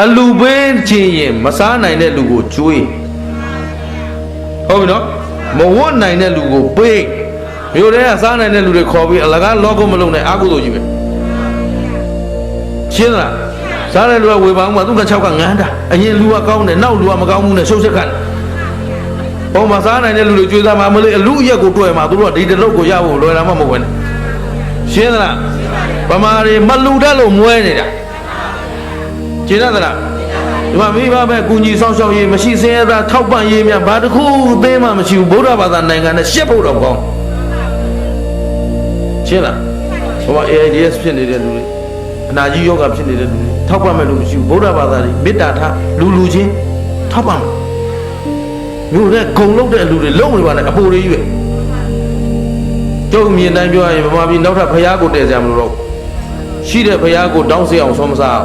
အလူပေးခြင်းရင်မစားနိုင်တဲ့လူကိုကျွေးဟုတ်ပြီနော်မဝတ်နိုင်တဲ့လူကိုပေးမြို့ထဲကစားနိုင်တဲ့လူတွေခေါ်ပြီးအလကားလောကမလုံးနဲ့အာကုသိုလ်ကြီးပဲရှင်းလားစားတဲ့လူကဝေပါအောင်မှာသူက6ကငန်းတာအရင်လူကကောင်းတယ်နောက်လူကမကောင်းဘူးနဲ့ရှုပ်ချက်ခံပုံမှာစားနိုင်တဲ့လူတွေကြွေးစားမှာမလို့အလူအရက်ကိုတွေ့မှာသူတို့ကဒီတလုတ်ကိုရဖို့လွယ်တာမှမဟုတ်ဘူးနဲ့ရှင်းလားဗမာတွေမလူတတ်လို့မွဲနေတာရှင်းသလားဒီမှာမိဘပဲကုညီဆောင်ရှောက်ရေးမရှိစင်းရတာထောက်ပံ့ရေးများဘာတစ်ခုသေးမှမရှိဘူးဗုဒ္ဓဘာသာနိုင်ငံနဲ့ရှက်ဖို့တော့ကောင်းရှင်းလားဟိုမှာ AIDS ဖြစ်နေတဲ့လူတွေအနာကြီးယောဂဖြစ်နေတဲ့လူတွေထောက်ပံ့မဲ့လူမရှိဘူးဗုဒ္ဓဘာသာတွေမေတ္တာထားလူချင်းထောက်ပံ့မြို့နဲ့ဂုံလုံးတဲ့လူတွေလုံးနေပါနဲ့အပိုတွေကြီးပဲကျုပ်မြင်တိုင်းပြောရရင်ဗမာပြည်နောက်ထပ်ဖျားကိုတည်စရာမလိုတော့ရှိတဲ့ဖျားကိုတောင်းစေအောင်ဆုံးမစား